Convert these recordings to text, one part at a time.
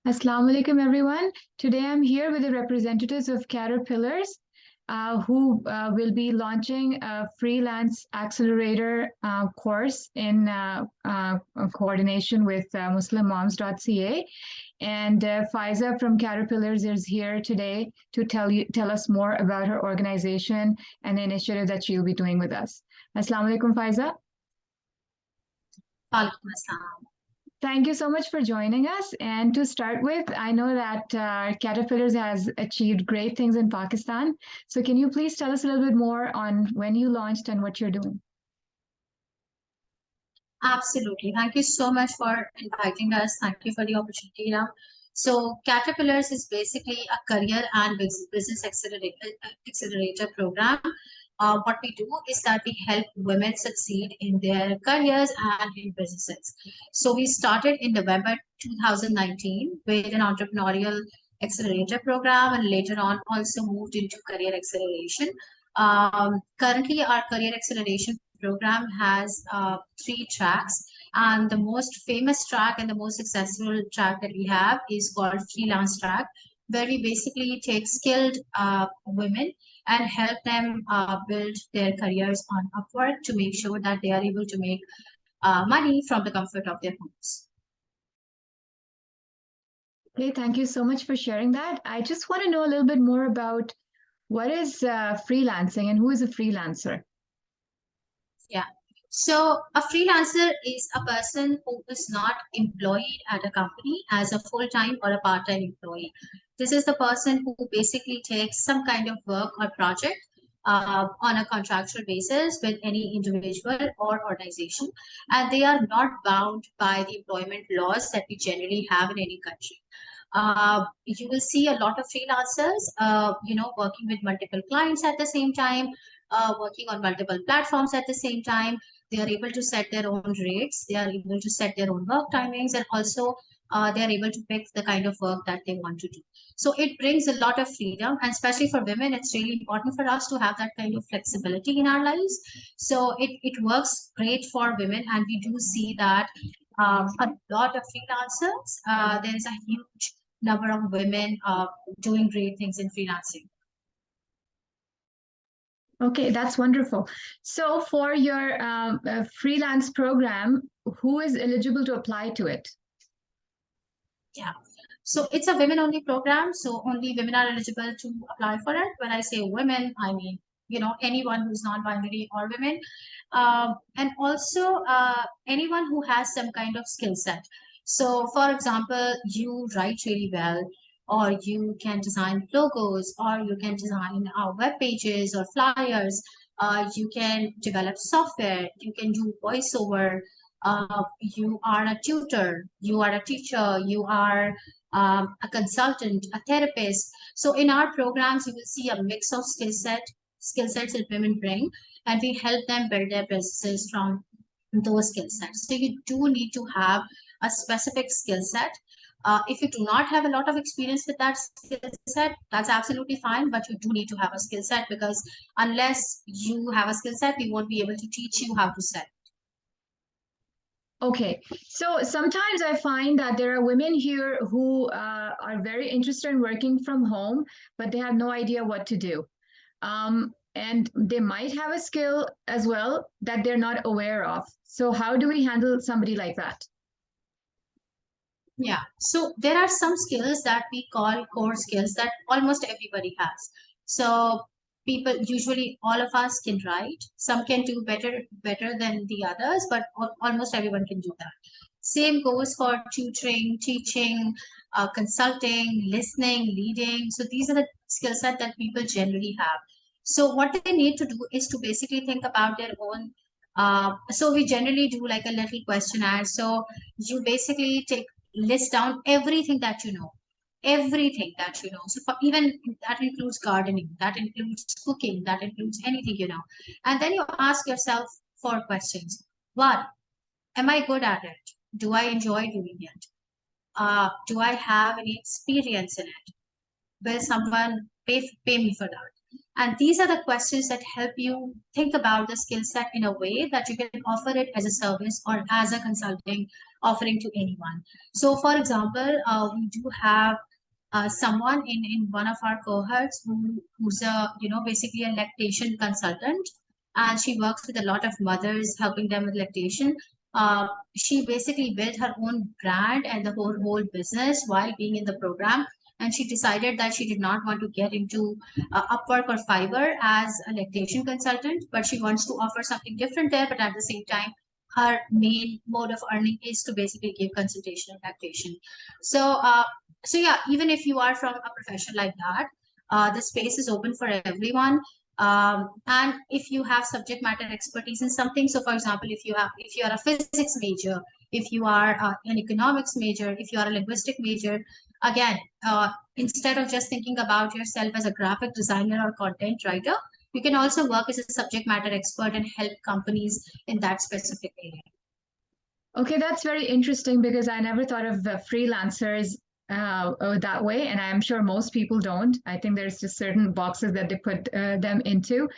Assalamu alaikum, everyone. Today I'm here with the representatives of CaterpillHERs, who will be launching a freelance accelerator course in coordination with Muslim Moms.Ca. And Faiza from CaterpillHERs is here today to tell us more about her organization and the initiative that she'll be doing with us. Assalamu alaikum, Faiza. Walaikum assalam. Thank you so much for joining us. And to start with, I know that CaterpillHERs has achieved great things in Pakistan. So can you please tell us a little bit more on when you launched and what you're doing? Absolutely. Thank you so much for inviting us. Thank you for the opportunity now. So CaterpillHERs is basically a career and business accelerator program. What we do is that we help women succeed in their careers and in businesses. So we started in November 2019 with an entrepreneurial accelerator program, and later on also moved into career acceleration. Currently, our career acceleration program has 3 tracks, and the most famous track and the most successful track that we have is called Freelance track, where we basically take skilled women and help them build their careers on Upwork to make sure that they are able to make money from the comfort of their homes. Okay, thank you so much for sharing that. I just want to know a little bit more about what is freelancing and who is a freelancer? Yeah. So a freelancer is a person who is not employed at a company as a full-time or a part-time employee. This is the person who basically takes some kind of work or project on a contractual basis with any individual or organization, and they are not bound by the employment laws that we generally have in any country. You will see a lot of freelancers, working with multiple clients at the same time, working on multiple platforms at the same time. They are able to set their own rates. They are able to set their own work timings, and also they are able to pick the kind of work that they want to do. So it brings a lot of freedom, and especially for women, it's really important for us to have that kind of flexibility in our lives. So it works great for women, and we do see that a lot of freelancers. There is a huge number of women doing great things in freelancing. Okay, that's wonderful. So for your freelance program, who is eligible to apply to it? Yeah. So it's a women-only program, so only women are eligible to apply for it. When I say women, I mean, anyone who's non-binary or women. And also anyone who has some kind of skill set. So for example, you write really well, or you can design logos, or you can design web pages or flyers. You can develop software, you can do voiceover, you are a tutor, you are a teacher, you are a consultant, a therapist. So in our programs, you will see a mix of skill sets that women bring, and we help them build their businesses from those skill sets. So you do need to have a specific skill set. If you do not have a lot of experience with that skill set, that's absolutely fine, but you do need to have a skill set, because unless you have a skill set, we won't be able to teach you how to sell. Okay, so sometimes I find that there are women here who are very interested in working from home, but they have no idea what to do. And they might have a skill as well that they're not aware of. So how do we handle somebody like that? Yeah, so there are some skills that we call core skills that almost everybody has. So people, usually all of us can write. Some can do better than the others, but almost everyone can do that. Same goes for tutoring, teaching, consulting, listening, leading. So these are the skill set that people generally have. So what they need to do is to basically think about their own. So we generally do like a little questionnaire. So you basically list down everything that you know, so for, even that includes gardening, that includes cooking, that includes anything, and then you ask yourself 4 questions. One, am I good at it? Do I enjoy doing it? Do I have any experience in it? Will someone pay me for that? And these are the questions that help you think about the skill set in a way that you can offer it as a service or as a consulting offering to anyone. So for example, we do have someone in one of our cohorts who's a basically a lactation consultant, and she works with a lot of mothers helping them with lactation. She basically built her own brand and the whole business while being in the program, and she decided that she did not want to get into Upwork or Fiverr as a lactation consultant, but she wants to offer something different there. But at the same time, her main mode of earning is to basically give consultation and lactation. So yeah, even if you are from a profession like that, the space is open for everyone. And if you have subject matter expertise in something, so for example, if you are a physics major, if you are an economics major, if you are a linguistic major, again, instead of just thinking about yourself as a graphic designer or content writer, you can also work as a subject matter expert and help companies in that specific area. Okay, that's very interesting because I never thought of freelancers that way, and I'm sure most people don't. I think there's just certain boxes that they put them into.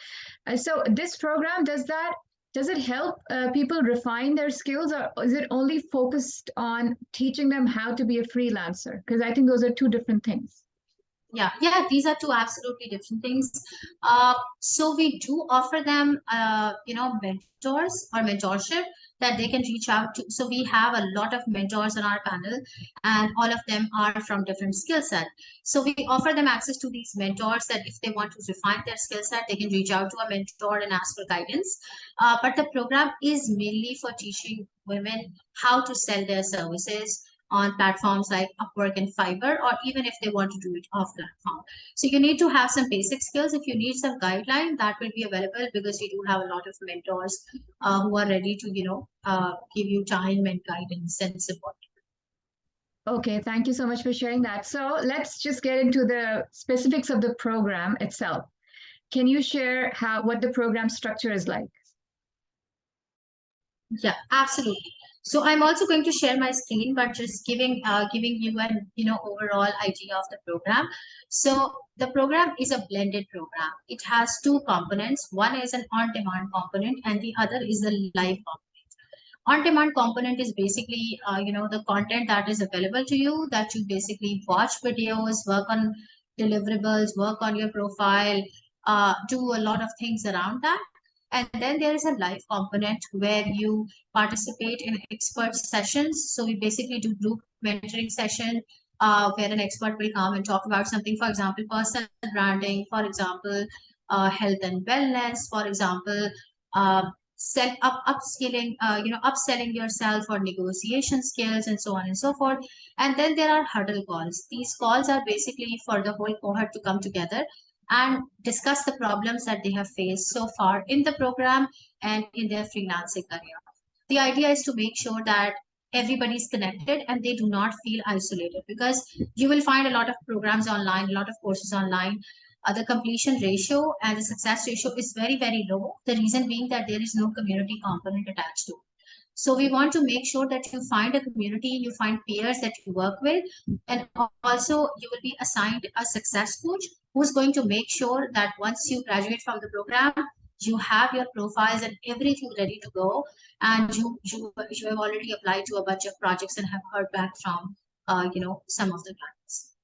So this program, does it help people refine their skills, or is it only focused on teaching them how to be a freelancer? Because I think those are two different things. Yeah, these are two absolutely different things. So we do offer them mentors or mentorship that they can reach out to. So we have a lot of mentors on our panel, and all of them are from different skill set. So we offer them access to these mentors that if they want to refine their skill set, they can reach out to a mentor and ask for guidance. But the program is mainly for teaching women how to sell their services on platforms like Upwork and Fiverr, or even if they want to do it off platform. So you need to have some basic skills. If you need some guideline, that will be available because we do have a lot of mentors who are ready to, give you time and guidance and support. Okay, thank you so much for sharing that. So let's just get into the specifics of the program itself. Can you share what the program structure is like? Yeah, absolutely. So I'm also going to share my screen, but just giving you an overall idea of the program. So the program is a blended program. It has two components. One is an on-demand component, and the other is a live component. On-demand component is basically the content that is available to you, that you basically watch videos, work on deliverables, work on your profile, do a lot of things around that. And then there is a live component where you participate in expert sessions. So we basically do group mentoring session where an expert will come and talk about something, for example, personal branding, for example, health and wellness, for example, upselling yourself or negotiation skills and so on and so forth. And then there are huddle calls. These calls are basically for the whole cohort to come together and discuss the problems that they have faced so far in the program and in their freelancing career. The idea is to make sure that everybody is connected and they do not feel isolated, because you will find a lot of programs online, a lot of courses online. The completion ratio and the success ratio is very, very low. The reason being that there is no community component attached to it. So we want to make sure that you find a community, you find peers that you work with, and also you will be assigned a success coach who's going to make sure that once you graduate from the program, you have your profiles and everything ready to go, and you have already applied to a bunch of projects and have heard back from some of the clients.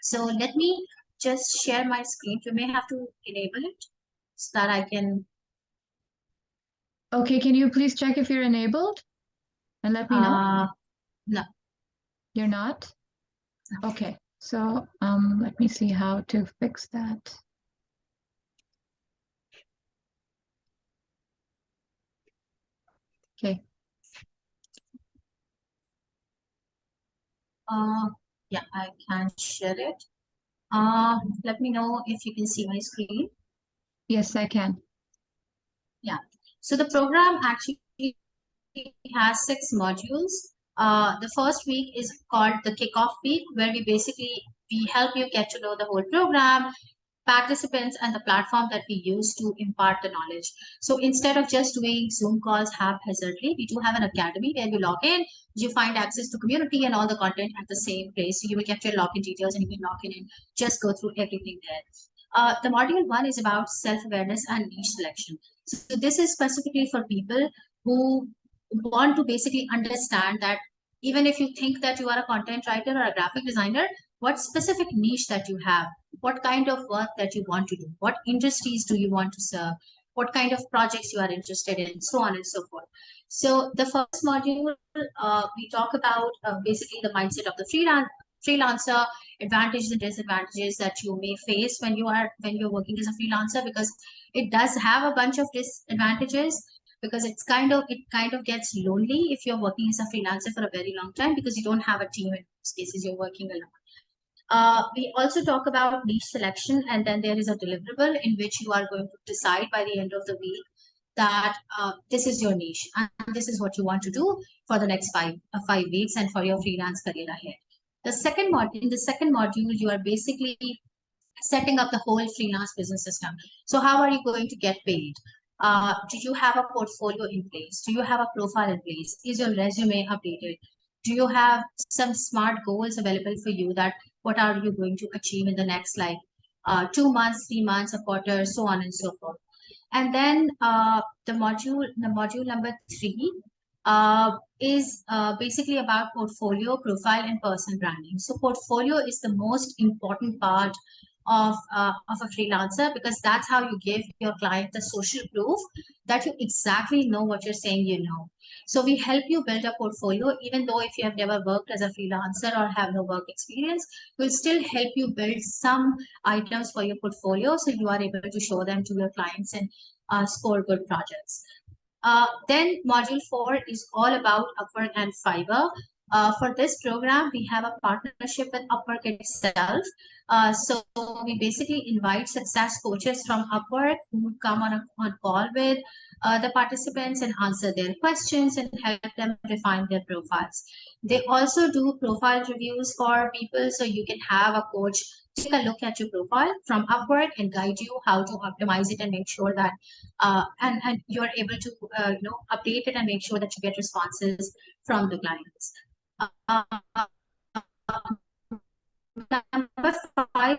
So let me just share my screen. You may have to enable it so that I can. Okay, can you please check if you're enabled and let me know? No. You're not? Okay, so let me see how to fix that. Okay. Yeah, I can share it. Let me know if you can see my screen. Yes, I can. Yeah. So the program actually has 6 modules. The first week is called the kickoff week, where we help you get to know the whole program, participants, and the platform that we use to impart the knowledge. So instead of just doing Zoom calls haphazardly, we do have an academy where you log in, you find access to community and all the content at the same place. So you will get your login details and you can log in and just go through everything there. The module 1 is about self-awareness and niche selection. So this is specifically for people who want to basically understand that even if you think that you are a content writer or a graphic designer, what specific niche that you have, what kind of work that you want to do, what industries do you want to serve, what kind of projects you are interested in, so on and so forth. So the first module, we talk about basically the mindset of the freelancer, advantages and disadvantages that you may face when you're working as a freelancer, because it does have a bunch of disadvantages, because it kind of gets lonely if you're working as a freelancer for a very long time, because you don't have a team. In most cases you're working alone. We also talk about niche selection, and then there is a deliverable in which you are going to decide by the end of the week that this is your niche and this is what you want to do for the next 5 weeks and for your freelance career ahead. In the second module, you are basically setting up the whole freelance business system. So how are you going to get paid? Do you have a portfolio in place? Do you have a profile in place? Is your resume updated? Do you have some smart goals available for you, that what are you going to achieve in the next 2 months, 3 months, a quarter, so on and so forth. And then the module number 3 is basically about portfolio, profile, and personal branding. So portfolio is the most important part of a freelancer, because that's how you give your client the social proof that you exactly know what you're saying you know. So we help you build a portfolio, even though if you have never worked as a freelancer or have no work experience, we'll still help you build some items for your portfolio, so you are able to show them to your clients and score good projects. Then module 4 is all about Upwork and Fiverr. For this program, we have a partnership with Upwork itself. So we basically invite success coaches from Upwork who come on call with the participants and answer their questions and help them refine their profiles. They also do profile reviews for people, so you can have a coach take a look at your profile from Upwork and guide you how to optimize it and make sure that and you're able to update it and make sure that you get responses from the clients. Number 5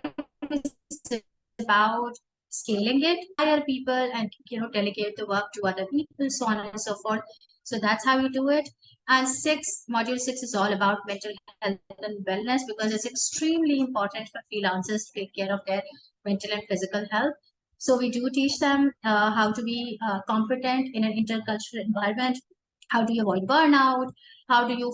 is about scaling it, hire people and delegate the work to other people, so on and so forth. So that's how you do it. And module 6 is all about mental health and wellness, because it's extremely important for freelancers to take care of their mental and physical health. So we do teach them how to be competent in an intercultural environment. How do you avoid burnout? How do you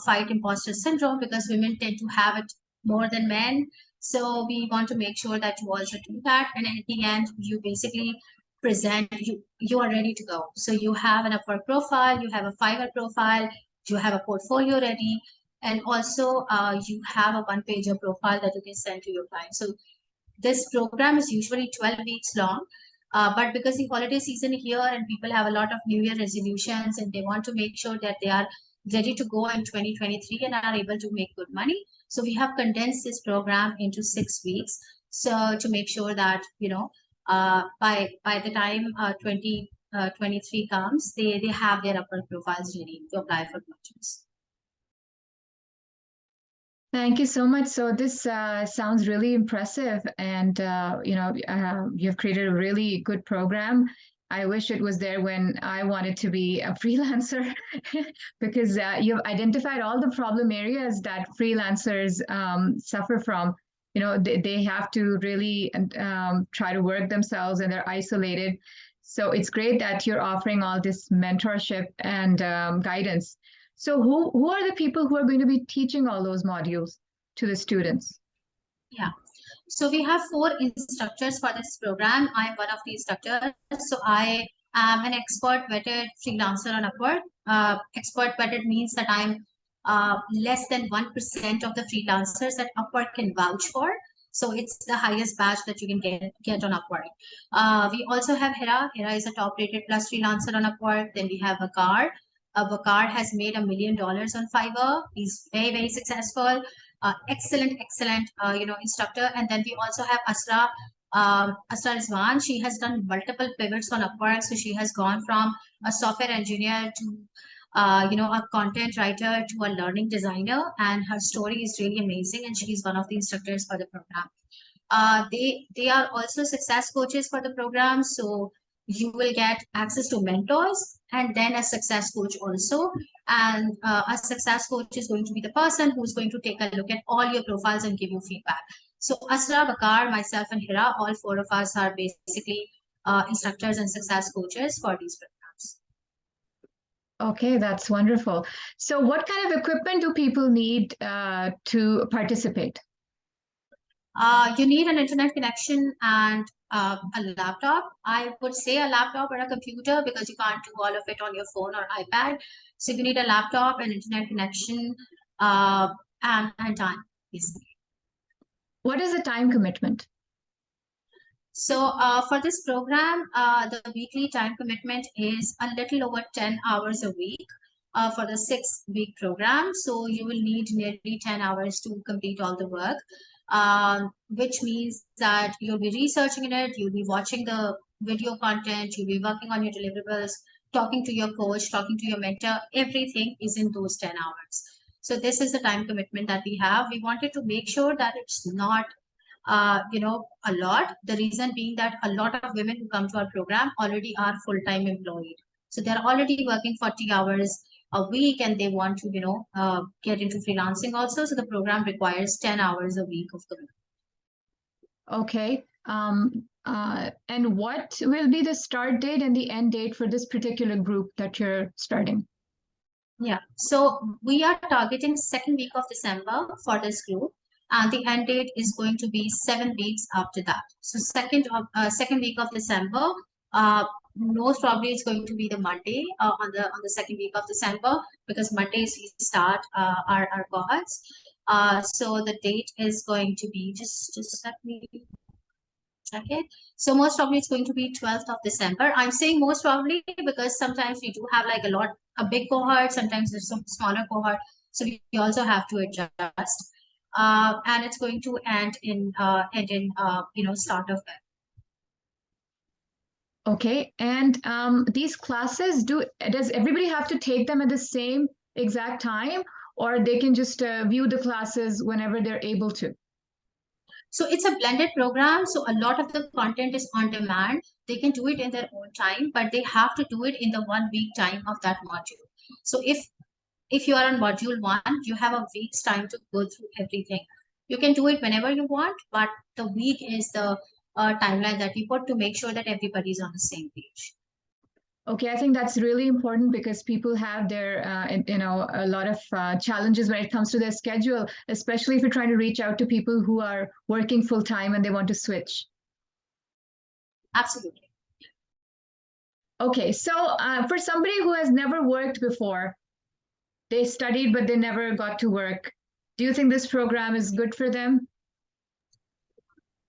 fight imposter syndrome, because women tend to have it more than men. So we want to make sure that you also do that. And at the end, you basically present, you are ready to go. So you have an Upwork profile, you have a Fiverr profile, you have a portfolio ready, and also you have a one-pager profile that you can send to your client. So this program is usually 12 weeks long. But because the holiday season here and people have a lot of New Year resolutions and they want to make sure that they are ready to go in 2023 and are able to make good money. So we have condensed this program into 6 weeks. So to make sure that, by the time 2023 comes, they have their Upwork profiles ready to apply for projects. Thank you so much. So this sounds really impressive, and you've created a really good program. I wish it was there when I wanted to be a freelancer, because you've identified all the problem areas that freelancers suffer from. They have to really try to work themselves, and they're isolated. So it's great that you're offering all this mentorship and guidance. So who are the people who are going to be teaching all those modules to the students? Yeah. So we have 4 instructors for this program. I'm one of the instructors. So I am an expert vetted freelancer on Upwork. Expert vetted means that I'm less than 1% of the freelancers that Upwork can vouch for. So it's the highest badge that you can get on Upwork. We also have Hera. Hera is a top rated plus freelancer on Upwork. Then we have Bakar. Bakar has made $1 million on Fiverr. He's very, very successful. Excellent instructor. And then we also have Asra. Asra Rizwan. She has done multiple pivots on Upwork. So she has gone from a software engineer to a content writer to a learning designer, and her story is really amazing, and she's one of the instructors for the program. They are also success coaches for the program, so you will get access to mentors and then a success coach also. And a success coach is going to be the person who's going to take a look at all your profiles and give you feedback. So Asra, Bakar, myself, and Hira, all four of us are basically instructors and success coaches for these programs. Okay, that's wonderful. So what kind of equipment do people need to participate? You need an internet connection and a laptop. I would say a laptop or a computer because you can't do all of it on your phone or iPad. So you need a laptop, an internet connection, and time, basically. What is the time commitment? So for this program, the weekly time commitment is a little over 10 hours a week for the 6-week program. So you will need nearly 10 hours to complete all the work, which means that you'll be researching in it, you'll be watching the video content, you'll be working on your deliverables, talking to your coach, talking to your mentor. Everything is in those 10 hours. So this is the time commitment that we have. We wanted to make sure that it's not a lot. The reason being that a lot of women who come to our program already are full-time employed. So they're already working 40 hours a week and they want to, get into freelancing also. So the program requires 10 hours a week of commitment. Okay. And what will be the start date and the end date for this particular group that you're starting? Yeah, so we are targeting second week of December for this group, and the end date is going to be 7 weeks after that. So second week of December, most probably it's going to be the Monday on the second week of December because Mondays we start our cohorts. So the date is going to be just let me check it. So most probably it's going to be 12th of December. I'm saying most probably because sometimes we do have like a big cohort. Sometimes there's some smaller cohort. So we also have to adjust. And it's going to end in start of Feb. Okay. And these classes, does everybody have to take them at the same exact time, or they can just view the classes whenever they're able to? So it's a blended program. So a lot of the content is on demand. They can do it in their own time, but they have to do it in the 1 week time of that module. So if you are on module 1, you have a week's time to go through everything. You can do it whenever you want, but the week is the timeline that we put to make sure that everybody's on the same page. Okay, I think that's really important because people have their, a lot of challenges when it comes to their schedule, especially if you're trying to reach out to people who are working full time and they want to switch. Absolutely. Okay, so for somebody who has never worked before, they studied but they never got to work, do you think this program is good for them?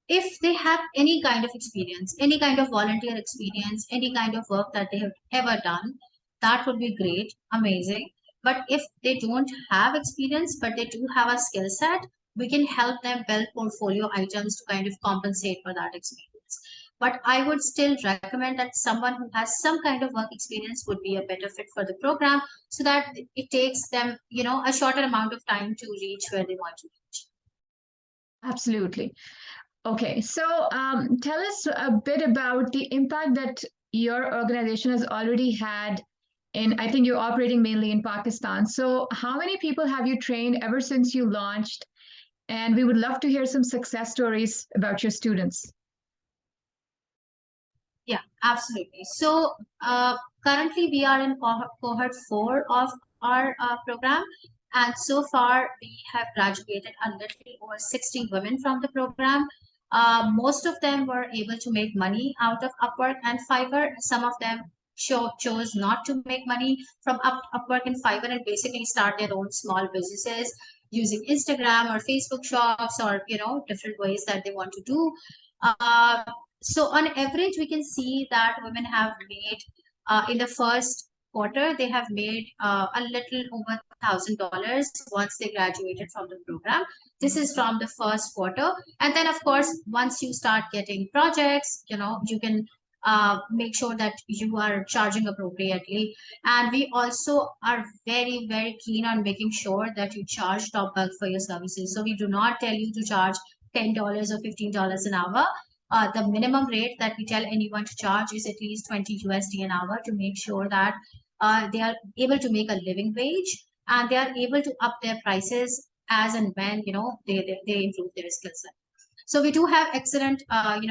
If they have any kind of experience, any kind of volunteer experience, any kind of work that they have ever done, that would be great, amazing. But if they don't have experience, but they do have a skill set, we can help them build portfolio items to kind of compensate for that experience. But I would still recommend that someone who has some kind of work experience would be a better fit for the program so that it takes them, a shorter amount of time to reach where they want to reach. Absolutely. Okay, so tell us a bit about the impact that your organization has already had in, I think you're operating mainly in Pakistan. So how many people have you trained ever since you launched? And we would love to hear some success stories about your students. Yeah, absolutely. So currently we are in cohort 4 of our program. And so far we have graduated a little over 60 women from the program. Most of them were able to make money out of Upwork and Fiverr. Some of them chose not to make money from Upwork and Fiverr and basically start their own small businesses using Instagram or Facebook shops or, different ways that they want to do. Uh, so on average, we can see that women have made in the first quarter, they have made a little over $1,000 once they graduated from the program. This is from the first quarter. And then of course, once you start getting projects, you can make sure that you are charging appropriately. And we also are very, very keen on making sure that you charge top bulk for your services. So we do not tell you to charge $10 or $15 an hour. The minimum rate that we tell anyone to charge is at least 20 USD an hour to make sure that they are able to make a living wage, and they are able to up their prices as and when they improve their skill set. So we do have excellent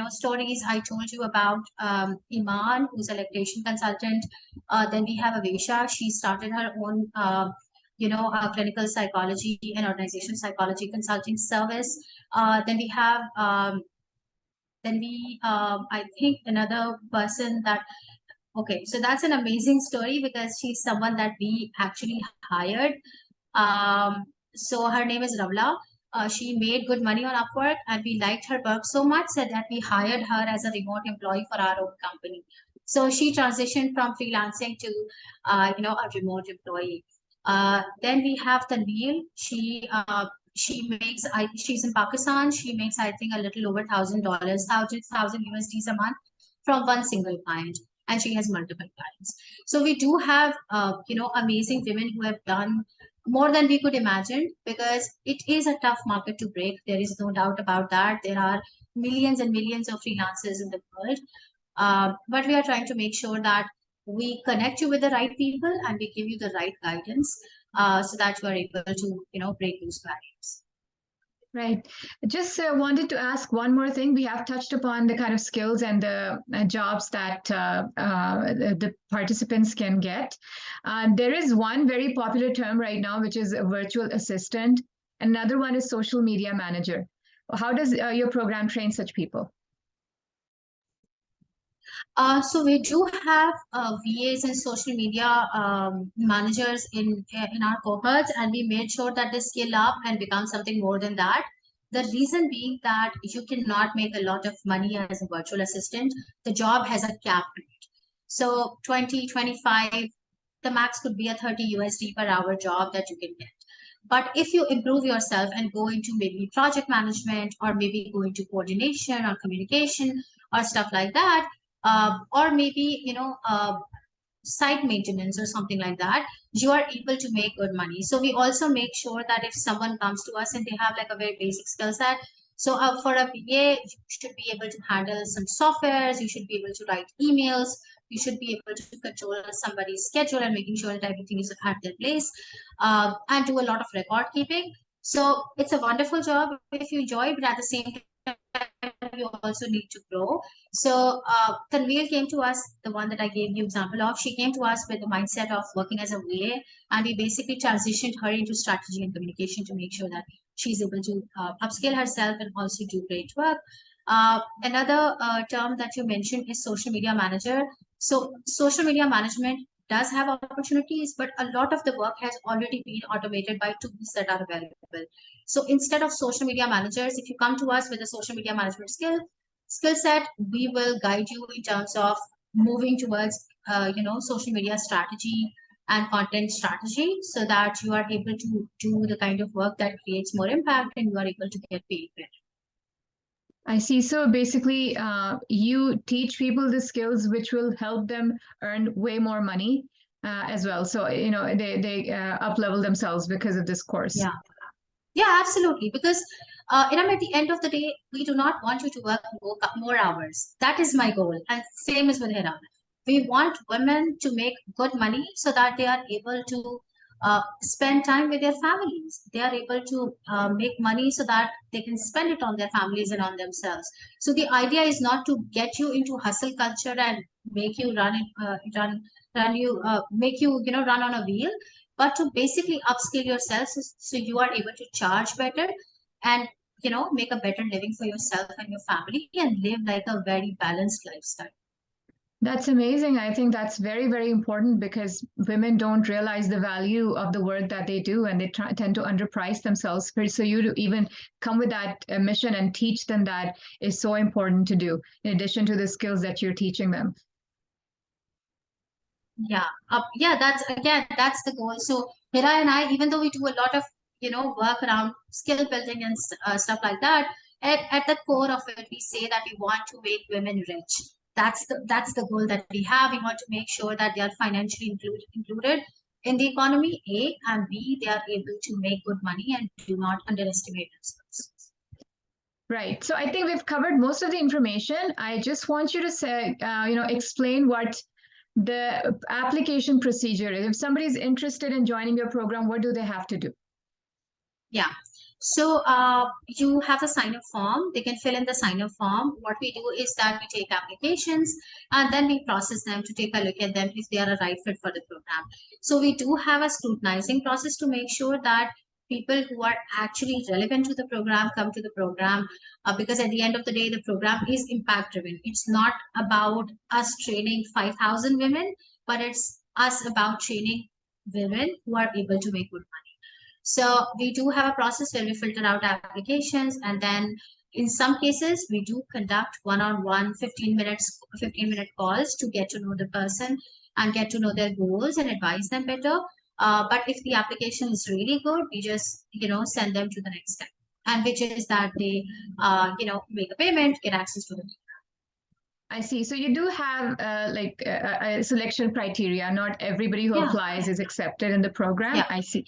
stories. I told you about Iman, who's a lactation consultant. Then we have Avesha. She started her own clinical psychology and organization psychology consulting service. Then we have I think another person that, okay, so that's an amazing story because she's someone that we actually hired. So her name is Ravla. She made good money on Upwork, and we liked her work so much that we hired her as a remote employee for our own company. So she transitioned from freelancing to a remote employee. Then we have Tanveel. She's in Pakistan. She makes, I think, a little over $1,000, thousand USDs a month from one single client, and she has multiple clients. So we do have amazing women who have done more than we could imagine, because it is a tough market to break. There is no doubt about that. There are millions and millions of freelancers in the world, but we are trying to make sure that we connect you with the right people and we give you the right guidance, so that you are able to break those barriers. Right. Just wanted to ask one more thing. We have touched upon the kind of skills and the jobs that the participants can get. There is one very popular term right now, which is a virtual assistant. Another one is social media manager. How does your program train such people? So we do have VAs and social media managers in our cohorts, and we made sure that they scale up and become something more than that. The reason being that you cannot make a lot of money as a virtual assistant. The job has a cap rate. So 20, 25, the max could be a 30 USD per hour job that you can get. But if you improve yourself and go into maybe project management, or maybe go into coordination or communication or stuff like that, or maybe site maintenance or something like that, you are able to make good money. So we also make sure that if someone comes to us and they have like a very basic skill set, so for a VA, you should be able to handle some softwares, you should be able to write emails, you should be able to control somebody's schedule and making sure that everything is at their place, and do a lot of record keeping. So it's a wonderful job if you enjoy, but at the same time, you also need to grow. So Tanveel came to us, the one that I gave you example of. She came to us with the mindset of working as a VA, and we basically transitioned her into strategy and communication to make sure that she's able to upscale herself and also do great work. Another term that you mentioned is social media manager. So social media management does have opportunities, but a lot of the work has already been automated by tools that are available. So instead of social media managers, if you come to us with a social media management skill set, we will guide you in terms of moving towards social media strategy and content strategy, so that you are able to do the kind of work that creates more impact and you are able to get paid better. I see. So basically, you teach people the skills which will help them earn way more money as well. So, they up level themselves because of this course. Yeah, absolutely. Because at the end of the day, we do not want you to work more hours. That is my goal. And same is with Hera. We want women to make good money so that they are able to spend time with their families. They are able to make money so that they can spend it on their families and on themselves. So the idea is not to get you into hustle culture and make you make you run on a wheel, but to basically upskill yourself, so you are able to charge better and make a better living for yourself and your family and live like a very balanced lifestyle. That's amazing. I think that's very, very important because women don't realize the value of the work that they do, and they tend to underprice themselves. So you to even come with that mission and teach them that is so important to do, in addition to the skills that you're teaching them. That's the goal. So Hira and I, even though we do a lot of work around skill building and stuff like that, at the core of it, we say that we want to make women rich. That's the goal that we have. We want to make sure that they are financially included in the economy, A, and B, they are able to make good money and do not underestimate themselves. Right. So I think we've covered most of the information. I just want you to say, explain what the application procedure is. If somebody's interested in joining your program, what do they have to do? Yeah. So you have a sign-up form. They can fill in the sign-up form. What we do is that we take applications and then we process them to take a look at them if they are a right fit for the program. So we do have a scrutinizing process to make sure that people who are actually relevant to the program come to the program, because at the end of the day, the program is impact driven. It's not about us training 5,000 women, but it's us about training women who are able to make good money. So we do have a process where we filter out applications, and then in some cases we do conduct one-on-one 15-minute calls to get to know the person and get to know their goals and advise them better. But if the application is really good, we just send them to the next step, and which is that they make a payment, get access to the. I see. So you do have a selection criteria. Not everybody who Yeah, applies is accepted in the program. yeah. I see.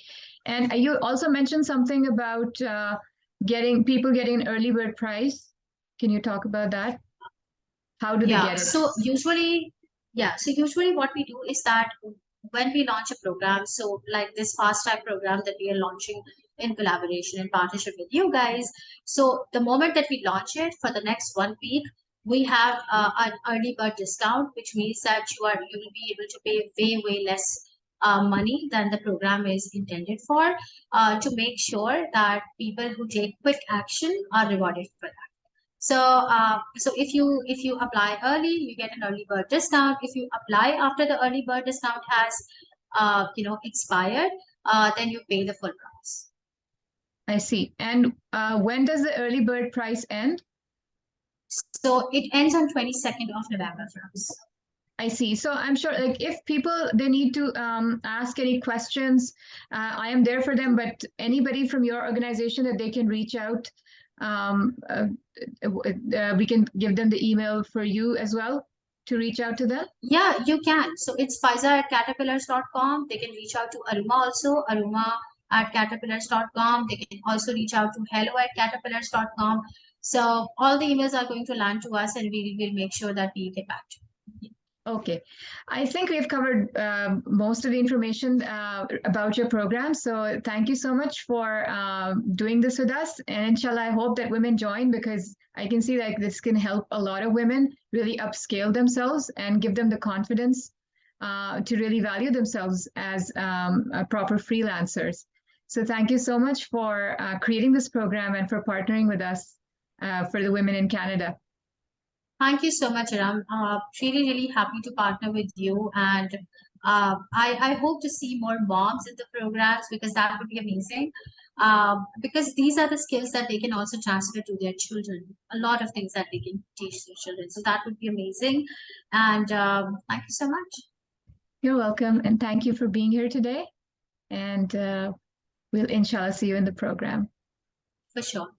And you also mentioned something about getting an early bird price. Can you talk about that? How do they Yeah, get it? so usually what we do is that when we launch a program, so like this fast track program that we are launching in collaboration and partnership with you guys. So the moment that we launch it, for the next 1 week, we have an early bird discount, which means that you will be able to pay way less money than the program is intended for, to make sure that people who take quick action are rewarded for that. So if you apply early, you get an early bird discount. If you apply after the early bird discount has expired, then you pay the full price. I see. And when does the early bird price end? So it ends on 22nd of November for us. I see. So I'm sure, like, if people they need to ask any questions, I am there for them. But anybody from your organization that they can reach out, um, we can give them the email for you as well to reach out to them. Yeah, you can. So it's Pfizer@caterpillars.com. They can reach out to Aruma also, Aruma@caterpillars.com. They can also reach out to hello@caterpillars.com. So all the emails are going to land to us, and we will make sure that we get back to you. Okay, I think we've covered most of the information about your program. So thank you so much for doing this with us. And inshallah, I hope that women join, because I can see that this can help a lot of women really upscale themselves and give them the confidence to really value themselves as proper freelancers. So thank you so much for creating this program and for partnering with us for the women in Canada. Thank you so much, Ram. Really happy to partner with you. And I hope to see more moms in the programs, because that would be amazing. Because these are the skills that they can also transfer to their children. A lot of things that they can teach their children. So that would be amazing. And thank you so much. You're welcome. And thank you for being here today. And we'll inshallah see you in the program. For sure.